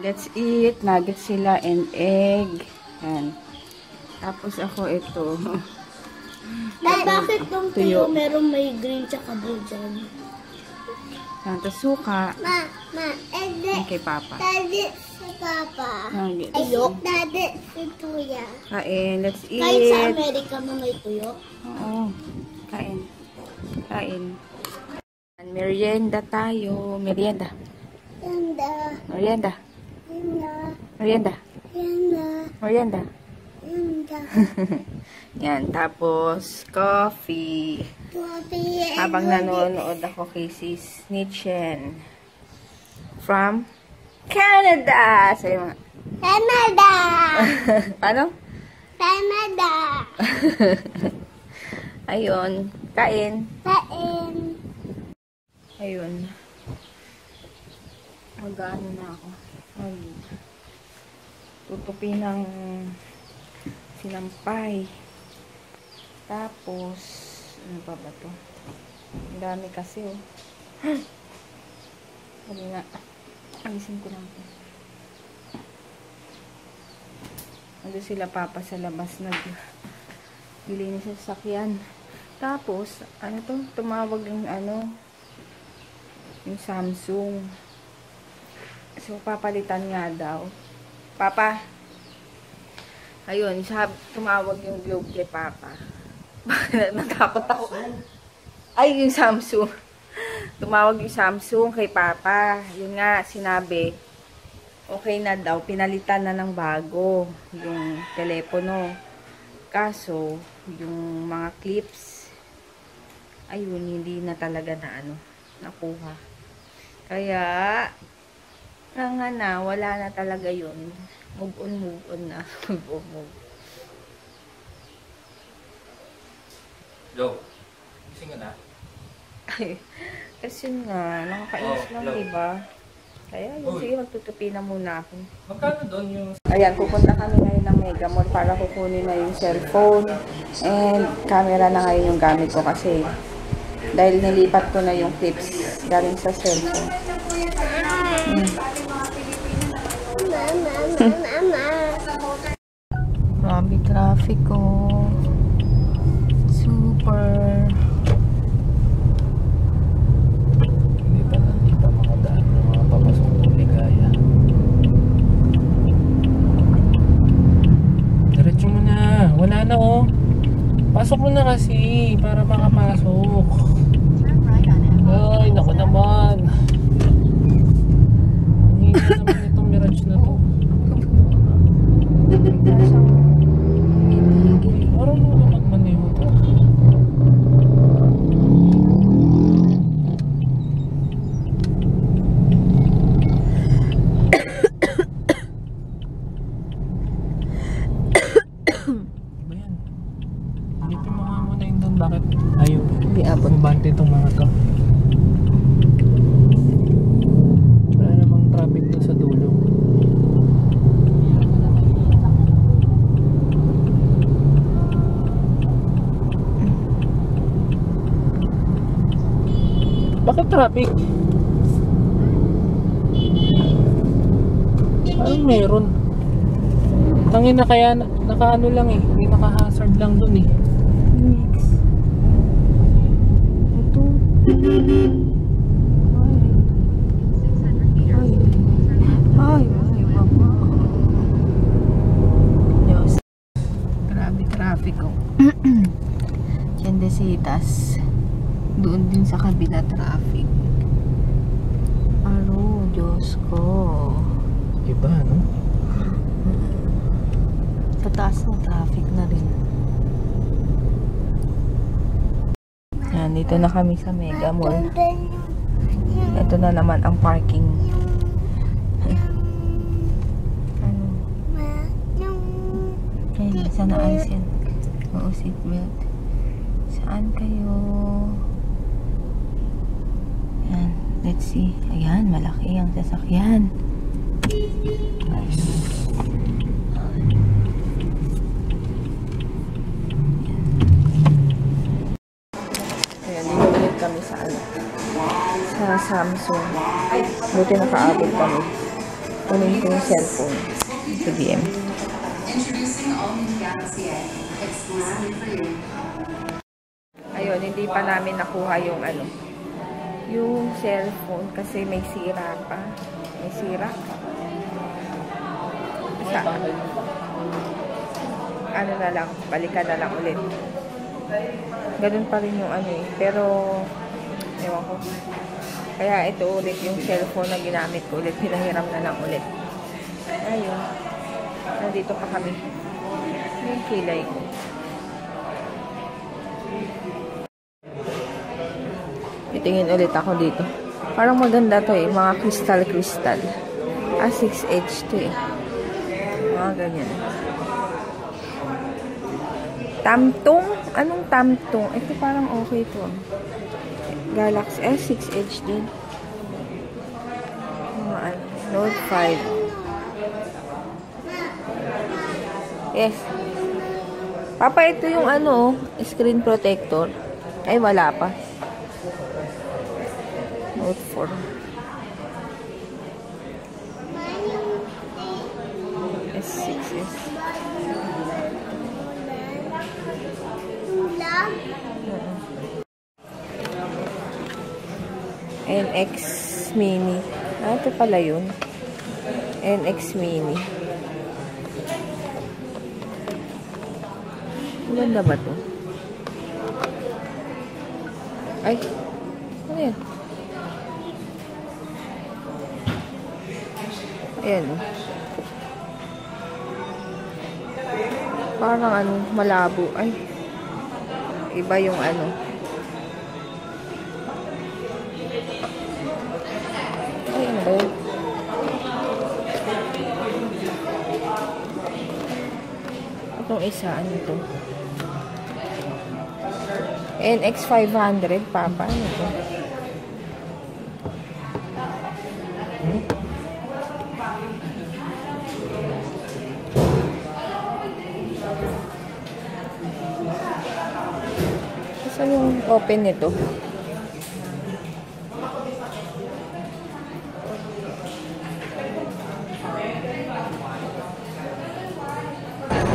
Let's eat. Nuggets sila and egg. Yan. Tapos ako ito. Bakit itong tuyo meron may green tsaka blue dyan? Yan. Tapos suka. Ma, yan kay Papa. daddy sa Papa. Nuggets. Tuyo. Daddy sa tuya. Kain. Let's eat. Kahit sa Amerika mo may tuyo? Oo. Kain. Kain. Merienda tayo. Merienda. Merienda. Merienda. Merienda. Yan. Tapos, coffee. Habang nanonood ako kay Sis Nichen. From Canada. Sabi mga. Canada! Paano? Canada! Ayun. Kain. Kain. Ayun. Mag-ano na ako. Tutupi ng sinampay. Tapos, ano pa ba to? Ang dami kasi, oh. Dali nga. Alisin ko lang ito. Ando sila Papa sa labas nagbili sa sasakyan. Tapos, ano to? Tumawag yung ano, yung Samsung. So, papalitan nga daw. Papa. Ayun, tumawag yung Globe kay Papa. Natakot ako. Ay, yung Samsung. Tumawag yung Samsung kay Papa. Yun nga, sinabi, okay na daw. Pinalitan na ng bago yung telepono. Kaso, yung mga clips, ayun, hindi na talaga nakuha. Kaya, nga na, wala na talaga yun. Move on na. Move on. Lo, gising ka na? Ay, kasi nga, nakakainis lang, diba? Kaya yun, sige, magtutupi na muna ako. Magkano doon yung... Ayan, pupunta kami ngayon ng Mega Mall para kukunin na yung cellphone and camera na ngayon yung gamit ko kasi dahil nilipat ko na yung clips galing sa cellphone. Grabe traffic ko. Super. Hindi pa makadaan ng mga papasok ng Ligaya. Diretso mo na. Wala na, oh. Pasok mo na kasi para makapasok. Ay, naku naman. Ang hina naman itong Mirage na to. Parang mo na magmaneho to. Ba yan? Lipin mo nga muna yun doon. Bakit ayaw? Hindi abot. Bumabante itong mga to. Wala namang traffic doon sa dulo. Bakit traffic? Parang meron. Tangin na kaya nakaano lang eh. Hindi naka-hazard lang dun eh. Mix. Ito. Ay, mama. Diyos. Grabe traffic ko. Tiendesitas. Doon din sa kabila traffic. Alo, Diyos ko. Iba, no? Sa taas ng traffic na rin. Yan, dito na kami sa Mega Mall. Ito na naman ang parking. Ano? Ayan, saan na ayos yan? Oo, seatbelt. Saan kayo? Ayan, let's see. Ayan, malaki ang sasakyan. Nice. Ayan, dito ulit kami sa Samsung. Buti nakaabot kami. kunin ko yung cellphone. Sa DM. Ayun, hindi pa namin nakuha yung ano, yung cellphone kasi may sira pa. May sira. Sa, ano na lang, balikan na lang ulit. Ganun pa rin yung ano eh. Pero, ewan ko. Kaya ito ulit yung cellphone na ginamit ko ulit. Pinahiram na lang ulit. Ayun. Nandito pa kami. Yung kilay ko. Itingin ulit ako dito. Parang maganda to eh. Mga crystal. 6H to eh. Mga ganyan. Tamtong? Anong Tamtong? Ito parang okay to. Galaxy S6Edge din. Note 5. Yes. Papa, ito yung ano, screen protector. Ay, wala pa. Note 4. S6S. NX Mini. Ito pala yun. NX Mini. Ganda ba to? Ay. Ano yan? Ayan. Parang ano, malabo. Ay. Iba yung ano. Ay, ano ba yun? Itong isa, ano to? NX500, Papa. Ano to? Saan yung open nito?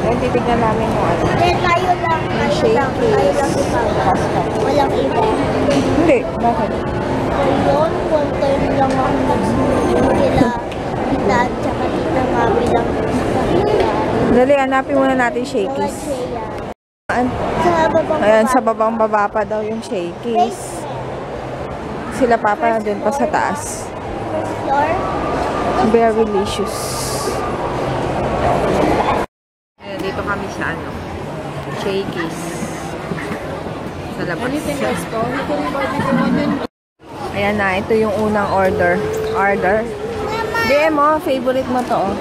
Then, titignan namin yung ano. Then, tayo lang ikaw. Walang iba. Hindi. Bakit? Ayun, one time lang ako nagsunod sila. Tita at saka tita Mami lang. Dali, hanapin muna natin shakies. Sa babang Ayan, sa babang baba pa daw yung shakies. Sila Papa na dun pa sa taas. first floor. Very delicious. Ayan, dito kami sa ano, shakies. Sa labas. Ayan na, ito yung unang order. DM mo, favorite mo to, oh.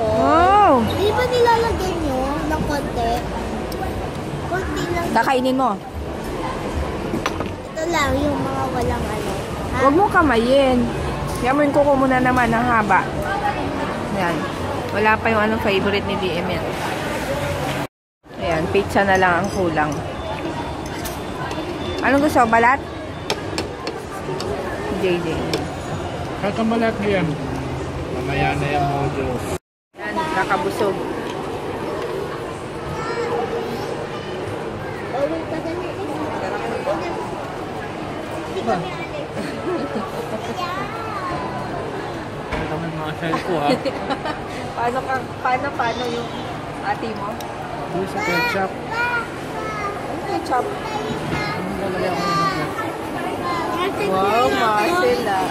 Wow! Di ba nilalagyan nyo ng konti? Konti lang. Kakainin mo. Ito lang yung mga walang ano. Ha? Huwag mo kamayin. Yamuin ko muna naman ng haba. Ayan. Wala pa yung anong favorite ni DM yan. Ayan, pizza na lang ang kulang. Anong gusto? Balat? JJ. Kakabalat mo yan. Mamaya na yan, Mojo. Ayan, kakabusog. Bawal pa dali. Hindi kami alis. Ito kami mga shell ko, ha? Paano yung ate mo? Doon sa ketchup. Ano ketchup? Ang lalagay ako ng ketchup. Wow, Marcel ah.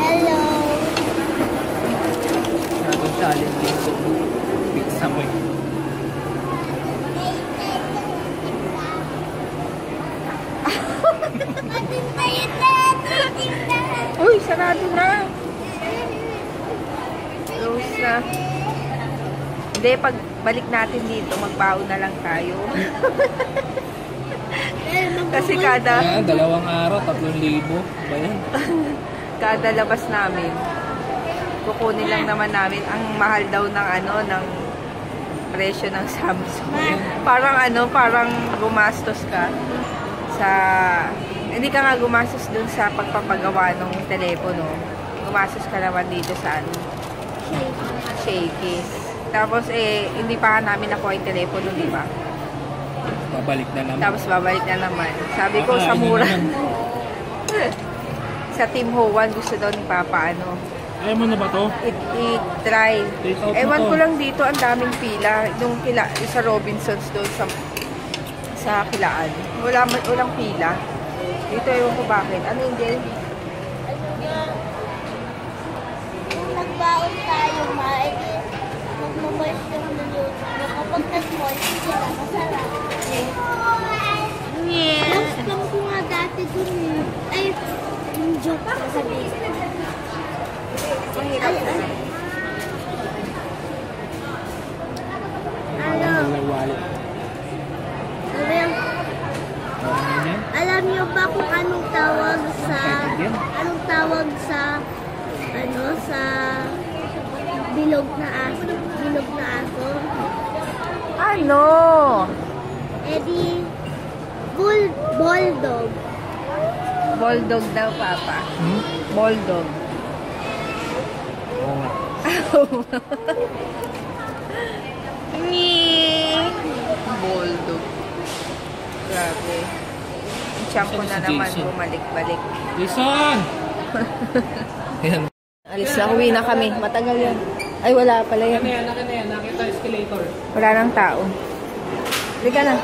Hello. Natong challenge dito. Pizza mo eh. Uy, sarado na. Close na. Hindi, pag balik natin dito, magbaon na lang tayo. Kasi kada... Ayan, 2 araw, 3,000. Ba yan? Kada labas namin, kukunin lang naman namin ang mahal daw ng ano, ng presyo ng Samsung. Parang ano, parang gumastos ka sa hindi ka nga gumastos dun sa pagpapagawa ng telepono. Gumastos ka naman dito sa ano, Shakey's. Tapos hindi pa namin nakuha yung telepono, di ba? Babalik na naman. Tapos babalik na naman. Sabi ko sa mura. Sa Team Hoan, gusto daw ni Papa, ano. Ayaw mo na ba to? I-try. Ewan ko lang dito, ang daming pila. Yung sa Robinsons doon sa Kilaan. Walang pila. Dito, ewan ko bakit. Ano yung Del? Kung nagbaon tayo, magmamoist yung YouTube mo. Kapag nag-moist sila, masarap. Mas lang ko nga dati dun eh. Ay, yung joke na sabihin. Mahirap. Alam niyo ba kung anong tawag sa bilog na aso? Ano? Di bulldog. Bulldog daw, Papa. Bulldog. Oo nga. Bulldog. Grabe. Ang champo na naman, bumalik-balik. Jason! Ayan. Alis na, uwi na kami. Matagal yan. Ay, wala pala yan. Nakita escalator. Wala nang tao. Halika na.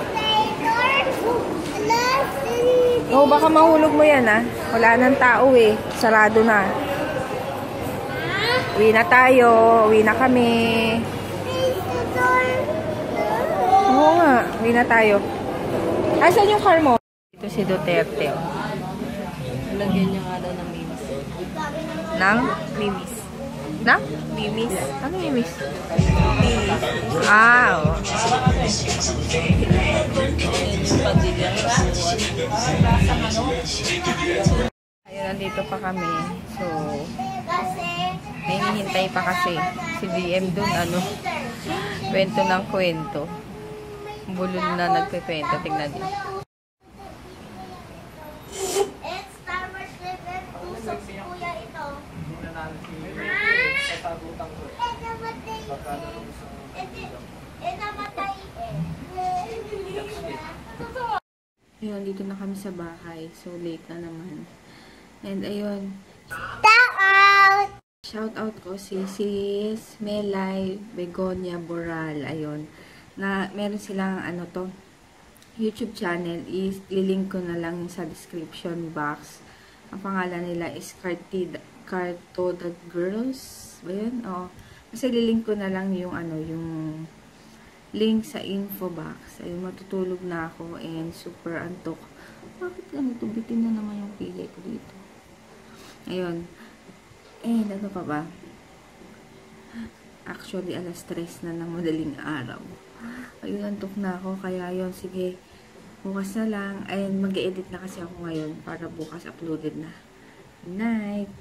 Oh, baka mahulog mo yan, ah. Wala nang tao, eh. Sarado na. Uwi na tayo. Uwi na kami. Oo nga. Uwi na tayo. Asan yung car mo? Ito si Duterte, oh. Lagyan niya nga daw ng mimis. Nang? Mimis. Nang? Mimis. Ano mimis? Mimis. Ah, oo. Ayun, nandito pa kami. So, may hinihintay pa kasi. Si DM dun, ano, kwento ng kwento. Bulol na nagpe-kwento. Tignan din. Ayun, dito na kami sa bahay. So, late na naman. And ayun. Shout out ko si Sis Melay Begonia Boral. Ayun. Na meron silang ano to, YouTube channel. I-link ko na lang sa description box. Ang pangalan nila is Cartoda Girls. Ba yun? Oo. Kasi lilink ko na lang yung ano, yung link sa info box. Ayun, matutulog na ako and super antok. Bakit ganito? Bitin na naman yung pilay ko dito. Ayun. And ano pa ba? Actually, alas 3 na ng madaling araw. Ayun, antok na ako. Kaya yun, sige. Bukas na lang. Ayun, mag-edit na kasi ako ngayon para bukas uploaded na. Good night!